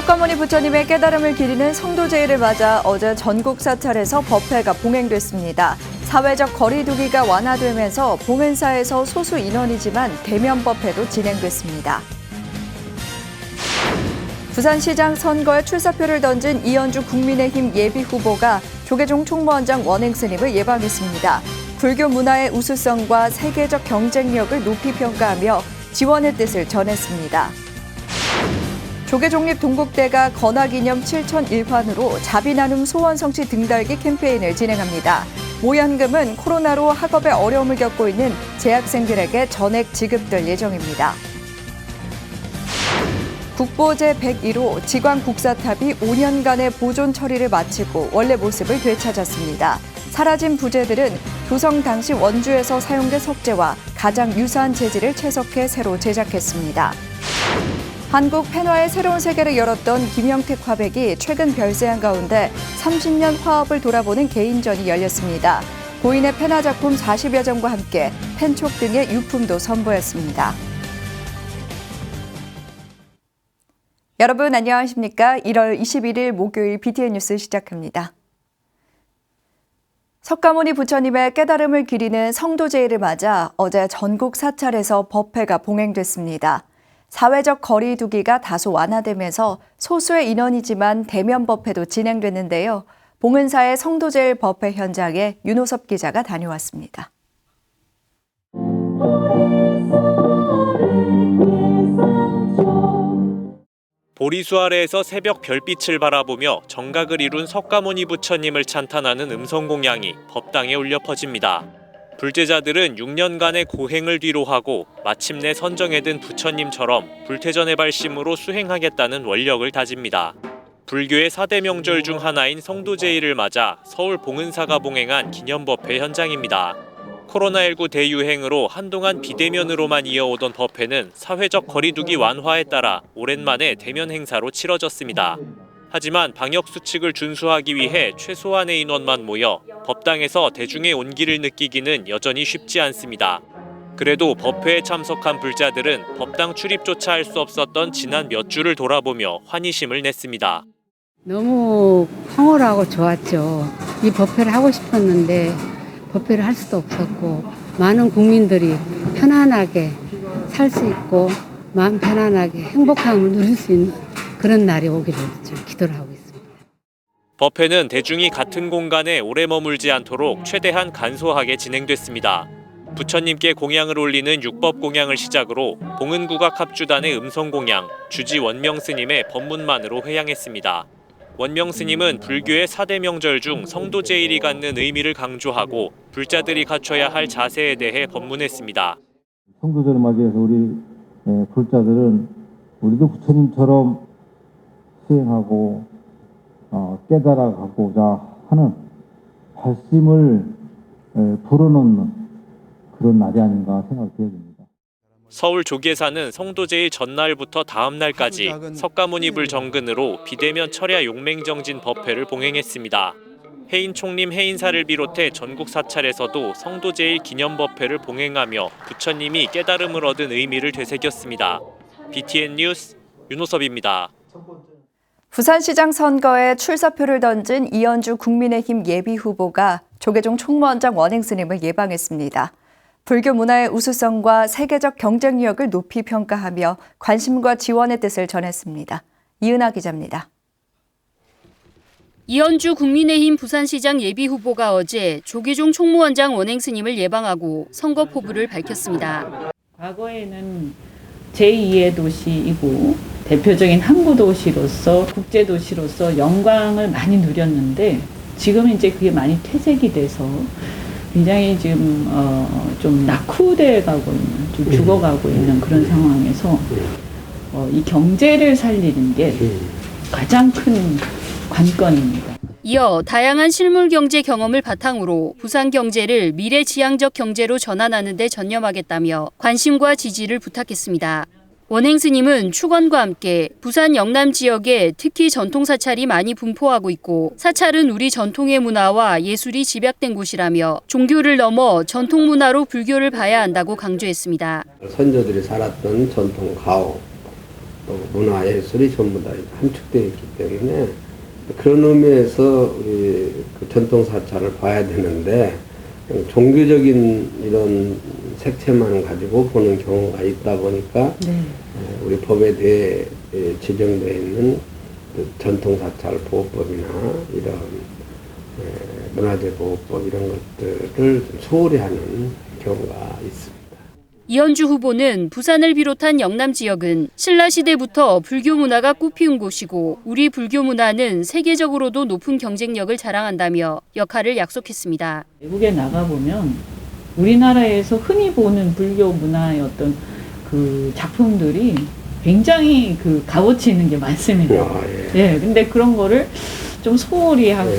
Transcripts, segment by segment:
석가모니 부처님의 깨달음을 기리는 성도제일을 맞아 어제 전국 사찰에서 법회가 봉행됐습니다. 사회적 거리 두기가 완화되면서 봉행사에서 소수 인원이지만 대면 법회도 진행됐습니다. 부산시장 선거에 출사표를 던진 이현주 국민의힘 예비후보가 조계종 총무원장 원행스님을 예방했습니다. 불교 문화의 우수성과 세계적 경쟁력을 높이 평가하며 지원의 뜻을 전했습니다. 조계종립 동국대가 건화기념 7,001환으로 자비나눔 소원성취 등달기 캠페인을 진행합니다. 모연금은 코로나로 학업에 어려움을 겪고 있는 재학생들에게 전액 지급될 예정입니다. 국보제 101호 지광 국사탑이 5년간의 보존 처리를 마치고 원래 모습을 되찾았습니다. 사라진 부재들은 조성 당시 원주에서 사용된 석재와 가장 유사한 재질을 채석해 새로 제작했습니다. 한국 펜화의 새로운 세계를 열었던 김영택 화백이 최근 별세한 가운데 30년 화업을 돌아보는 개인전이 열렸습니다. 고인의 펜화 작품 40여 점과 함께 펜촉 등의 유품도 선보였습니다. 여러분 안녕하십니까? 1월 21일 목요일 BTN 뉴스 시작합니다. 석가모니 부처님의 깨달음을 기리는 성도제일을 맞아 어제 전국 사찰에서 법회가 봉행됐습니다. 사회적 거리 두기가 다소 완화되면서 소수의 인원이지만 대면 법회도 진행됐는데요. 봉은사의 성도제일 법회 현장에 윤호섭 기자가 다녀왔습니다. 보리수 아래에서 새벽 별빛을 바라보며 정각을 이룬 석가모니 부처님을 찬탄하는 음성공양이 법당에 울려 퍼집니다. 불제자들은 6년간의 고행을 뒤로하고 마침내 선정에 든 부처님처럼 불태전의 발심으로 수행하겠다는 원력을 다집니다. 불교의 4대 명절 중 하나인 성도제일을 맞아 서울 봉은사가 봉행한 기념법회 현장입니다. 코로나19 대유행으로 한동안 비대면으로만 이어오던 법회는 사회적 거리두기 완화에 따라 오랜만에 대면 행사로 치러졌습니다. 하지만 방역수칙을 준수하기 위해 최소한의 인원만 모여 법당에서 대중의 온기를 느끼기는 여전히 쉽지 않습니다. 그래도 법회에 참석한 불자들은 법당 출입조차 할 수 없었던 지난 몇 주를 돌아보며 환희심을 냈습니다. 너무 황홀하고 좋았죠. 이 법회를 하고 싶었는데 법회를 할 수도 없었고 많은 국민들이 편안하게 살 수 있고 마음 편안하게 행복함을 누릴 수 있는 그런 날이 오기를 기도를 하고 있습니다. 법회는 대중이 같은 공간에 오래 머물지 않도록 최대한 간소하게 진행됐습니다. 부처님께 공양을 올리는 육법 공양을 시작으로 봉은국악 합주단의 음성 공양, 주지 원명 스님의 법문만으로 회양했습니다. 원명 스님은 불교의 4대 명절 중 성도제일이 갖는 의미를 강조하고 불자들이 갖춰야 할 자세에 대해 법문했습니다. 성도제를 맞이해서 우리 불자들은 우리도 부처님처럼 수행하고 깨달아가고자 하는 발심을 불어넣는 그런 날이 아닌가 생각되어 듭니다. 서울 조계사는 성도제일 전날부터 다음 날까지 석가모니불 정근으로 비대면 철야 용맹정진 법회를 봉행했습니다. 해인 총림 해인사를 비롯해 전국 사찰에서도 성도제일 기념법회를 봉행하며 부처님이 깨달음을 얻은 의미를 되새겼습니다. BTN 뉴스 윤호섭입니다. 부산시장 선거에 출사표를 던진 이현주 국민의힘 예비후보가 조계종 총무원장 원행스님을 예방했습니다. 불교 문화의 우수성과 세계적 경쟁력을 높이 평가하며 관심과 지원의 뜻을 전했습니다. 이은하 기자입니다. 이현주 국민의힘 부산시장 예비후보가 어제 조계종 총무원장 원행스님을 예방하고 선거 포부를 밝혔습니다. 과거에는 제2의 도시이고 대표적인 항구도시로서 국제도시로서 영광을 많이 누렸는데 지금은 이제 그게 많이 퇴색이 돼서 굉장히 지금 좀 낙후돼 가고 있는, 좀 죽어가고 있는 그런 상황에서 이 경제를 살리는 게 가장 큰 관건입니다. 이어 다양한 실물 경제 경험을 바탕으로 부산 경제를 미래지향적 경제로 전환하는 데 전념하겠다며 관심과 지지를 부탁했습니다. 원행스님은 축원과 함께 부산 영남 지역에 특히 전통 사찰이 많이 분포하고 있고 사찰은 우리 전통의 문화와 예술이 집약된 곳이라며 종교를 넘어 전통 문화로 불교를 봐야 한다고 강조했습니다. 선조들이 살았던 전통 가옥, 또 문화예술이 전부 다 함축되어 있기 때문에 그런 의미에서 우리 그 전통 사찰을 봐야 되는데 종교적인 이런 색채만 가지고 보는 경우가 있다 보니까 우리 법에 대해 지정되어 있는 그 전통 사찰 보호법이나 이런 문화재 보호법 이런 것들을 좀 소홀히 하는 경우가 있습니다. 이현주 후보는 부산을 비롯한 영남 지역은 신라시대부터 불교 문화가 꽃피운 곳이고 우리 불교 문화는 세계적으로도 높은 경쟁력을 자랑한다며 역할을 약속했습니다. 외국에 나가보면 우리나라에서 흔히 보는 불교 문화의 어떤 그 작품들이 굉장히 그 값어치 있는 게 많습니다. 예, 근데 그런 거를 좀 소홀히 하고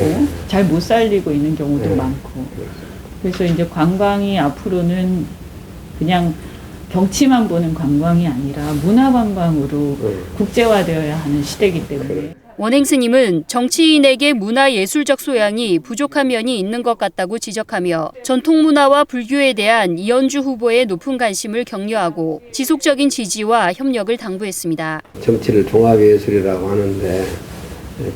잘 못 살리고 있는 경우도 많고. 그래서 이제 관광이 앞으로는 그냥 경치만 보는 관광이 아니라 문화 관광으로 국제화되어야 하는 시대이기 때문에. 원행 스님은 정치인에게 문화예술적 소양이 부족한 면이 있는 것 같다고 지적하며 전통문화와 불교에 대한 이현주 후보의 높은 관심을 격려하고 지속적인 지지와 협력을 당부했습니다. 정치를 종합예술이라고 하는데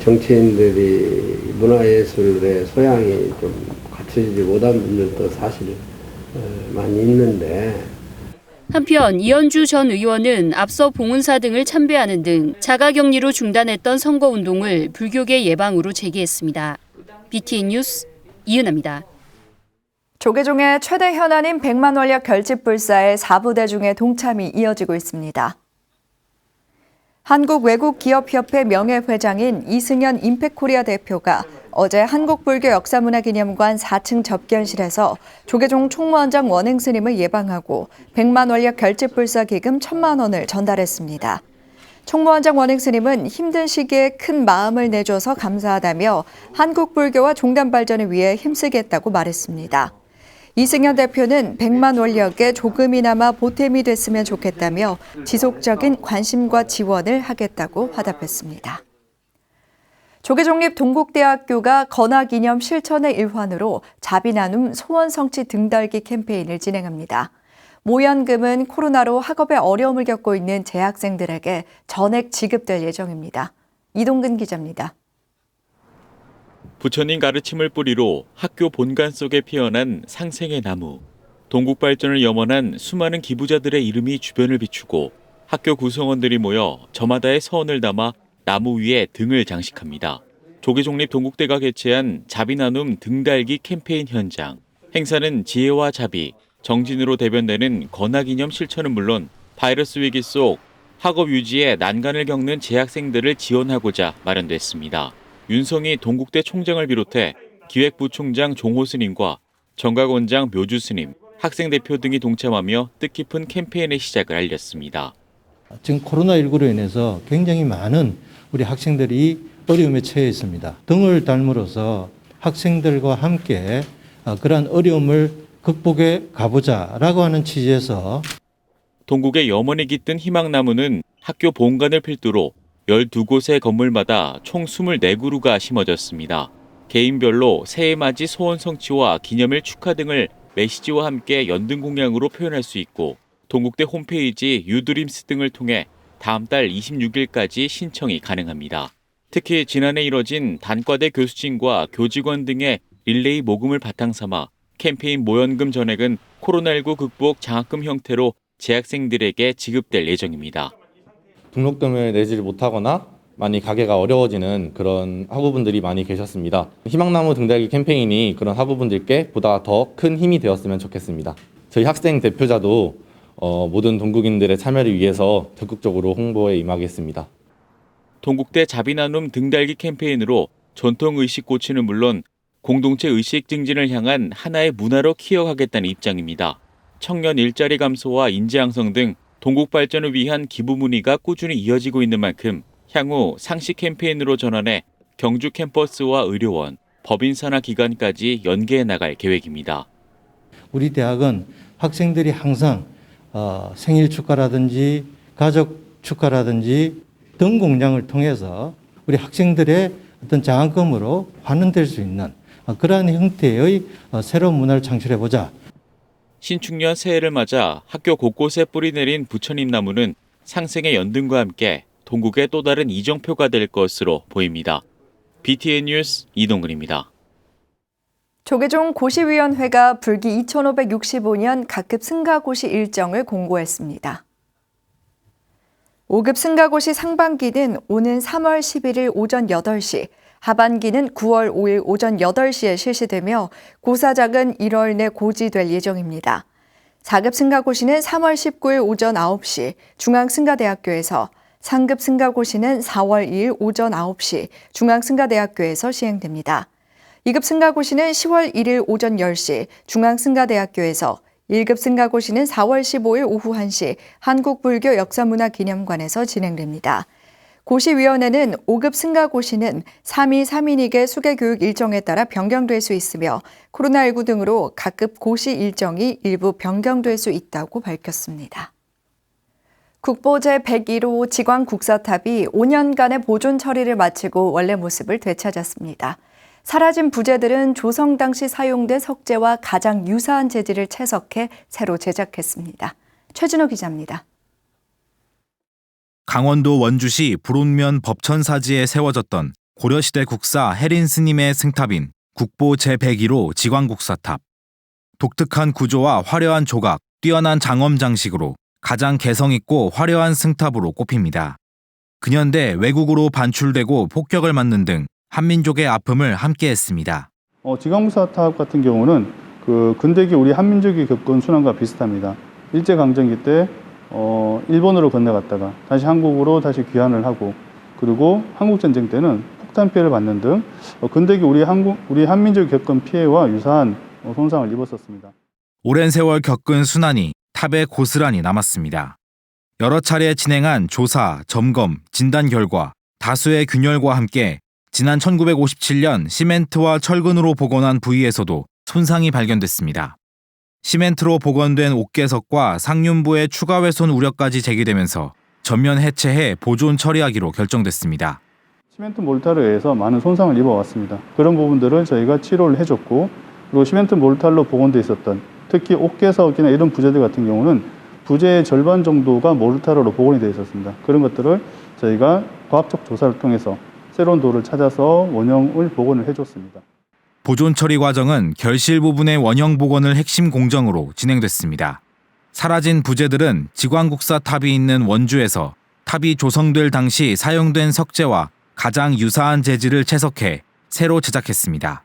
정치인들이 문화예술의 소양이 좀 갖춰지지 못한 분들도 사실 많이 있는데 한편 이현주 전 의원은 앞서 봉은사 등을 참배하는 등 자가격리로 중단했던 선거운동을 불교계 예방으로 재개했습니다. BTN 뉴스 이은아입니다. 조계종의 최대 현안인 100만 원력 결집불사의 4부대 중에 동참이 이어지고 있습니다. 한국외국기업협회 명예회장인 이승현 임팩코리아 대표가 어제 한국불교역사문화기념관 4층 접견실에서 조계종 총무원장 원행 스님을 예방하고 100만 원력 결집불사 기금 1,000만 원을 전달했습니다. 총무원장 원행 스님은 힘든 시기에 큰 마음을 내줘서 감사하다며 한국불교와 종단 발전을 위해 힘쓰겠다고 말했습니다. 이승현 대표는 100만 원력에 조금이나마 보탬이 됐으면 좋겠다며 지속적인 관심과 지원을 하겠다고 화답했습니다. 조계종립 동국대학교가 건화기념 실천의 일환으로 자비나눔 소원성취 등달기 캠페인을 진행합니다. 모연금은 코로나로 학업에 어려움을 겪고 있는 재학생들에게 전액 지급될 예정입니다. 이동근 기자입니다. 부처님 가르침을 뿌리로 학교 본관 속에 피어난 상생의 나무. 동국 발전을 염원한 수많은 기부자들의 이름이 주변을 비추고 학교 구성원들이 모여 저마다의 서원을 담아 나무 위에 등을 장식합니다. 조계종립 동국대가 개최한 자비나눔 등달기 캠페인 현장. 행사는 지혜와 자비, 정진으로 대변되는 건화기념 실천은 물론 바이러스 위기 속 학업 유지에 난관을 겪는 재학생들을 지원하고자 마련됐습니다. 윤성희 동국대 총장을 비롯해 기획부총장 종호 스님과 정각원장 묘주 스님, 학생 대표 등이 동참하며 뜻깊은 캠페인의 시작을 알렸습니다. 지금 코로나19로 인해서 굉장히 많은 우리 학생들이 어려움에 처해 있습니다. 등을 달므로써 학생들과 함께 그러한 어려움을 극복해 가보자라고 하는 취지에서 동국의 염원이 깃든 희망나무는 학교 본관을 필두로 12곳의 건물마다 총 24그루가 심어졌습니다. 개인별로 새해맞이 소원 성취와 기념일 축하 등을 메시지와 함께 연등 공양으로 표현할 수 있고 동국대 홈페이지 유드림스 등을 통해 다음 달 26일까지 신청이 가능합니다. 특히 지난해 이뤄진 단과대 교수진과 교직원 등의 릴레이 모금을 바탕삼아 캠페인 모연금 전액은 코로나19 극복 장학금 형태로 재학생들에게 지급될 예정입니다. 등록금을 내지 못하거나 많이 가게가 어려워지는 그런 학우분들이 많이 계셨습니다. 희망나무 등달기 캠페인이 그런 학우분들께 보다 더 큰 힘이 되었으면 좋겠습니다. 저희 학생 대표자도 모든 동국인들의 참여를 위해서 적극적으로 홍보에 임하겠습니다. 동국대 자비나눔 등달기 캠페인으로 전통의식 고치는 물론 공동체 의식 증진을 향한 하나의 문화로 키워가겠다는 입장입니다. 청년 일자리 감소와 인재 양성 등 동국 발전을 위한 기부 문의가 꾸준히 이어지고 있는 만큼 향후 상시 캠페인으로 전환해 경주 캠퍼스와 의료원, 법인 산하 기관까지 연계해 나갈 계획입니다. 우리 대학은 학생들이 항상 생일 축하라든지 가족 축하라든지 등 공양을 통해서 우리 학생들의 어떤 장학금으로 환원될 수 있는 그러한 형태의 새로운 문화를 창출해보자. 신축년 새해를 맞아 학교 곳곳에 뿌리 내린 부처님 나무는 상생의 연등과 함께 동국의 또 다른 이정표가 될 것으로 보입니다. BTN 뉴스 이동근입니다. 조계종 고시위원회가 불기 2565년 각급 승가고시 일정을 공고했습니다. 5급 승가고시 상반기는 오는 3월 11일 오전 8시, 하반기는 9월 5일 오전 8시에 실시되며 고사장은 1월 내 고지될 예정입니다. 4급 승가고시는 3월 19일 오전 9시 중앙승가대학교에서, 상급 승가고시는 4월 2일 오전 9시 중앙승가대학교에서 시행됩니다. 2급 승가고시는 10월 1일 오전 10시 중앙승가대학교에서, 1급 승가고시는 4월 15일 오후 1시 한국불교역사문화기념관에서 진행됩니다. 고시위원회는 5급 승가고시는 3위 3인에게 수계교육 일정에 따라 변경될 수 있으며 코로나19 등으로 각급 고시 일정이 일부 변경될 수 있다고 밝혔습니다. 국보 제101호 지광국사탑이 5년간의 보존 처리를 마치고 원래 모습을 되찾았습니다. 사라진 부재들은 조성 당시 사용된 석재와 가장 유사한 재질을 채석해 새로 제작했습니다. 최준호 기자입니다. 강원도 원주시 불온면 법천사지에 세워졌던 고려시대 국사 해린 스님의 승탑인 국보 제101호 지광국사탑. 독특한 구조와 화려한 조각, 뛰어난 장엄 장식으로 가장 개성있고 화려한 승탑으로 꼽힙니다. 근현대 외국으로 반출되고 폭격을 맞는 등 한민족의 아픔을 함께했습니다. 지광국사탑 같은 경우는 근대기 우리 한민족이 겪은 순환과 비슷합니다. 일제강점기 때 일본으로 건너갔다가 다시 한국으로 다시 귀환을 하고, 그리고 한국전쟁 때는 폭탄 피해를 받는 등 근대기 우리 한민족이 겪은 피해와 유사한 손상을 입었었습니다. 오랜 세월 겪은 순환이 탑에 고스란히 남았습니다. 여러 차례 진행한 조사, 점검, 진단 결과 다수의 균열과 함께 지난 1957년 시멘트와 철근으로 복원한 부위에서도 손상이 발견됐습니다. 시멘트로 복원된 옥계석과 상륜부의 추가 훼손 우려까지 제기되면서 전면 해체해 보존 처리하기로 결정됐습니다. 시멘트 몰타르에 의해서 많은 손상을 입어왔습니다. 그런 부분들을 저희가 치료를 해줬고, 그리고 시멘트 몰타르로 복원돼 있었던 특히 옥계석이나 이런 부재들 같은 경우는 부재의 절반 정도가 몰타르로 복원이 되어 있었습니다. 그런 것들을 저희가 과학적 조사를 통해서 새로운 도를 찾아서 원형을 복원을 해줬습니다. 보존 처리 과정은 결실 부분의 원형 복원을 핵심 공정으로 진행됐습니다. 사라진 부재들은 지광국사탑이 있는 원주에서 탑이 조성될 당시 사용된 석재와 가장 유사한 재질을 채석해 새로 제작했습니다.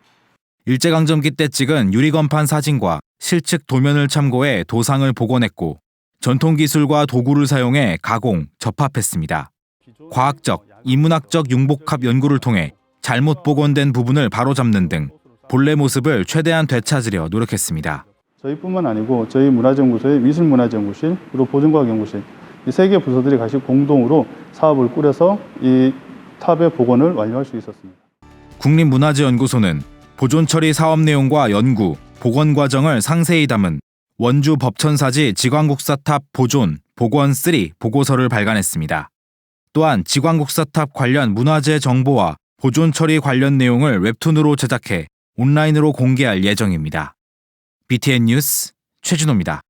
일제강점기 때 찍은 유리건판 사진과 실측 도면을 참고해 도상을 복원했고, 전통기술과 도구를 사용해 가공, 접합했습니다. 과학적, 인문학적 융복합 연구를 통해 잘못 복원된 부분을 바로잡는 등 본래 모습을 최대한 되찾으려 노력했습니다. 저희뿐만 아니고 저희 문화연구소의 미술문화연구실, 그리고 보존과학연구실, 이 3개 부서들이 같이 공동으로 사업을 꾸려서 이 탑의 복원을 완료할 수 있었습니다. 국립문화재연구소는 보존 처리 사업 내용과 연구, 복원 과정을 상세히 담은 원주 법천사지 지광국사탑 보존, 복원 3 보고서를 발간했습니다. 또한 지광국사탑 관련 문화재 정보와 보존 처리 관련 내용을 웹툰으로 제작해 온라인으로 공개할 예정입니다. BTN 뉴스 최준호입니다.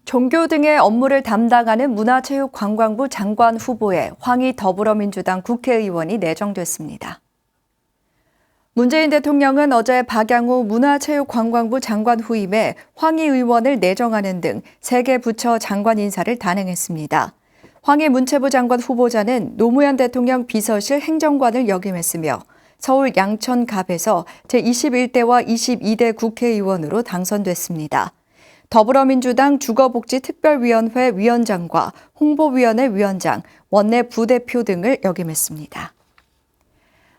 종교 등의 업무를 담당하는 문화체육관광부 장관 후보에 황희 더불어민주당 국회의원이 내정됐습니다. 문재인 대통령은 어제 박양호 문화체육관광부 장관 후임에 황희 의원을 내정하는 등 3개 부처 장관 인사를 단행했습니다. 황희 문체부 장관 후보자는 노무현 대통령 비서실 행정관을 역임했으며 서울 양천갑에서 제21대와 22대 국회의원으로 당선됐습니다. 더불어민주당 주거복지특별위원회 위원장과 홍보위원회 위원장, 원내 부대표 등을 역임했습니다.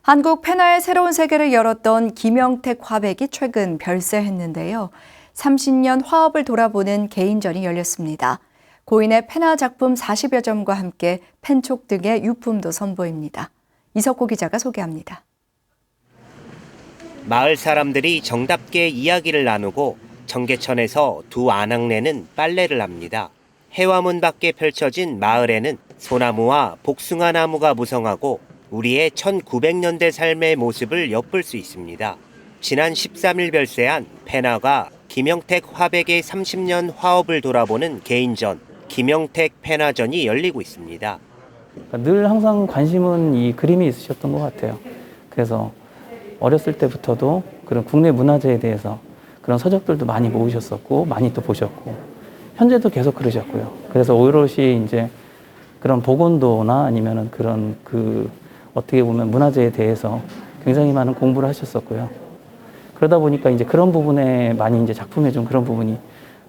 한국 펜화의 새로운 세계를 열었던 김영택 화백이 최근 별세했는데요. 30년 화업을 돌아보는 개인전이 열렸습니다. 고인의 펜화 작품 40여 점과 함께 펜촉 등의 유품도 선보입니다. 이석호 기자가 소개합니다. 마을 사람들이 정답게 이야기를 나누고 정계천에서 두 아낙네는 빨래를 합니다. 해화문 밖에 펼쳐진 마을에는 소나무와 복숭아나무가 무성하고 우리의 1900년대 삶의 모습을 엿볼 수 있습니다. 지난 13일 별세한 펜화가 김영택 화백의 30년 화업을 돌아보는 개인전 김영택 폐나전이 열리고 있습니다. 늘 항상 관심은 이 그림이 있으셨던 것 같아요. 그래서 어렸을 때부터도 그런 국내 문화재에 대해서 그런 서적들도 많이 모으셨었고 많이 또 보셨고 현재도 계속 그러셨고요. 그래서 오롯이 이제 그런 복원도나 아니면은 그런 어떻게 보면 문화재에 대해서 굉장히 많은 공부를 하셨었고요. 그러다 보니까 이제 그런 부분에 많이 이제 작품에 좀 그런 부분이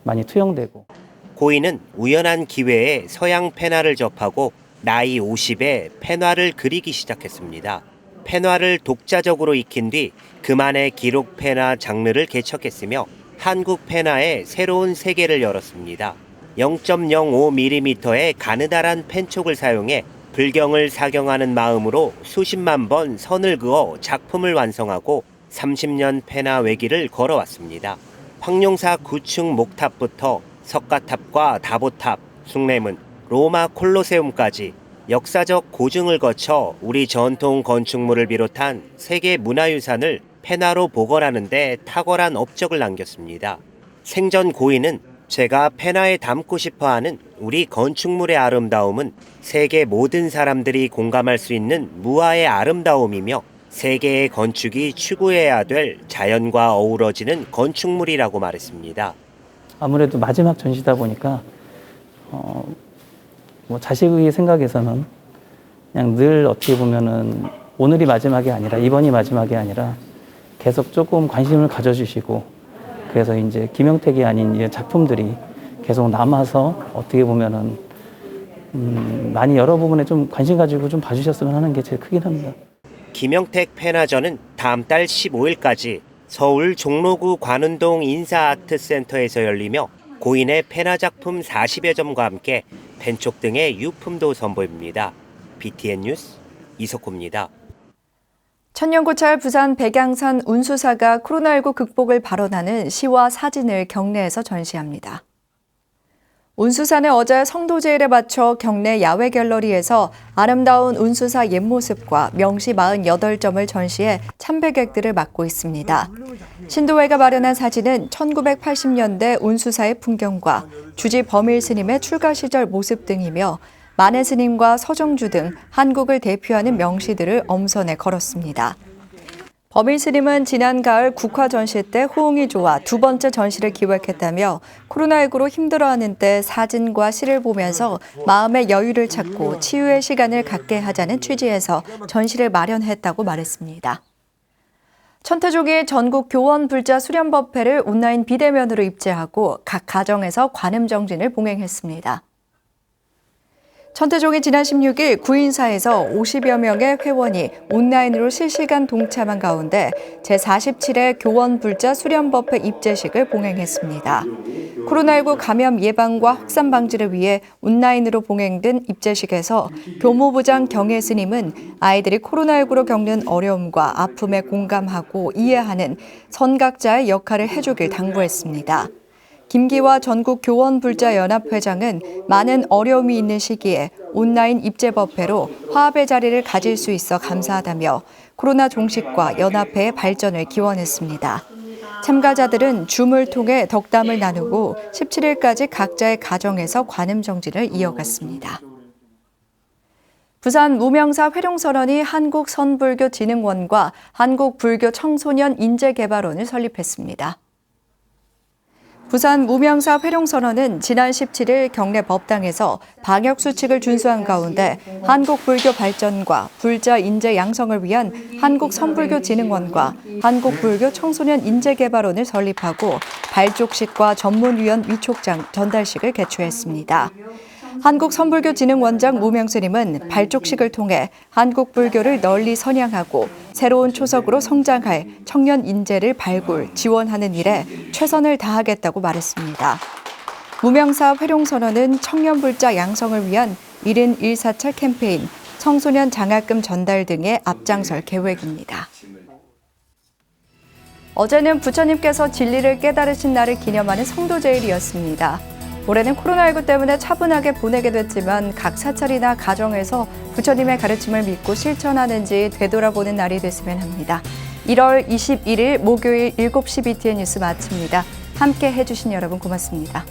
많이 투영되고. 고인은 우연한 기회에 서양 펜화를 접하고 나이 50에 펜화를 그리기 시작했습니다. 펜화를 독자적으로 익힌 뒤 그만의 기록 펜화 장르를 개척했으며 한국 펜화의 새로운 세계를 열었습니다. 0.05mm의 가느다란 펜촉을 사용해 불경을 사경하는 마음으로 수십만 번 선을 그어 작품을 완성하고 30년 펜화 외길을 걸어왔습니다. 황룡사 9층 목탑부터 석가탑과 다보탑, 숭례문, 로마 콜로세움까지 역사적 고증을 거쳐 우리 전통 건축물을 비롯한 세계 문화유산을 펜화로 복원하는 데 탁월한 업적을 남겼습니다. 생전 고인은 제가 펜화에 담고 싶어하는 우리 건축물의 아름다움은 세계 모든 사람들이 공감할 수 있는 무아의 아름다움이며 세계의 건축이 추구해야 될 자연과 어우러지는 건축물이라고 말했습니다. 아무래도 마지막 전시다 보니까 자식의 생각에서는 그냥 늘 어떻게 보면은 오늘이 마지막이 아니라 이번이 마지막이 아니라 계속 조금 관심을 가져주시고 그래서 이제 김영택이 아닌 이제 작품들이 계속 남아서 어떻게 보면은 많이 여러 부분에 좀 관심 가지고 좀 봐주셨으면 하는 게 제일 크긴 합니다. 김영택 펜화전은 다음 달 15일까지 서울 종로구 관운동 인사아트센터에서 열리며 고인의 펜화 작품 40여 점과 함께 펜촉 등의 유품도 선보입니다. BTN 뉴스 이석호입니다. 천년고찰 부산 백양산 운수사가 코로나19 극복을 발언하는 시와 사진을 경내에서 전시합니다. 운수사는 어제 성도제일에 맞춰 경내 야외 갤러리에서 아름다운 운수사 옛모습과 명시 48점을 전시해 참배객들을 맞고 있습니다. 신도회가 마련한 사진은 1980년대 운수사의 풍경과 주지 범일 스님의 출가 시절 모습 등이며 만해 스님과 서정주 등 한국을 대표하는 명시들을 엄선에 걸었습니다. 범일 스님은 지난 가을 국화 전시 때 호응이 좋아 두 번째 전시를 기획했다며 코로나19로 힘들어하는 때 사진과 시를 보면서 마음의 여유를 찾고 치유의 시간을 갖게 하자는 취지에서 전시를 마련했다고 말했습니다. 천태종이 전국 교원 불자 수련법회를 온라인 비대면으로 입제하고 각 가정에서 관음정진을 봉행했습니다. 천태종이 지난 16일 구인사에서 50여 명의 회원이 온라인으로 실시간 동참한 가운데 제47회 교원 불자 수련법회 입제식을 봉행했습니다. 코로나19 감염 예방과 확산 방지를 위해 온라인으로 봉행된 입제식에서 교무부장 경혜 스님은 아이들이 코로나19로 겪는 어려움과 아픔에 공감하고 이해하는 선각자의 역할을 해주길 당부했습니다. 김기화 전국교원불자연합회장은 많은 어려움이 있는 시기에 온라인 입제법회로 화합의 자리를 가질 수 있어 감사하다며 코로나 종식과 연합회의 발전을 기원했습니다. 참가자들은 줌을 통해 덕담을 나누고 17일까지 각자의 가정에서 관음정진을 이어갔습니다. 부산 무명사 회룡선언이 한국선불교진흥원과 한국불교청소년인재개발원을 설립했습니다. 부산 무명사 회룡선언은 지난 17일 경내 법당에서 방역수칙을 준수한 가운데 한국불교 발전과 불자 인재 양성을 위한 한국선불교진흥원과 한국불교청소년인재개발원을 설립하고 발족식과 전문위원 위촉장 전달식을 개최했습니다. 한국선불교진흥원장 무명스님은 발족식을 통해 한국불교를 널리 선양하고 새로운 초석으로 성장할 청년 인재를 발굴, 지원하는 일에 최선을 다하겠다고 말했습니다. 무명사 회룡선언은 청년불자 양성을 위한 1인 1사찰 캠페인, 청소년 장학금 전달 등에 앞장설 계획입니다. 어제는 부처님께서 진리를 깨달으신 날을 기념하는 성도제일이었습니다. 올해는 코로나19 때문에 차분하게 보내게 됐지만 각 사찰이나 가정에서 부처님의 가르침을 믿고 실천하는지 되돌아보는 날이 됐으면 합니다. 1월 21일 목요일 7시 BTN 뉴스 마칩니다. 함께 해주신 여러분 고맙습니다.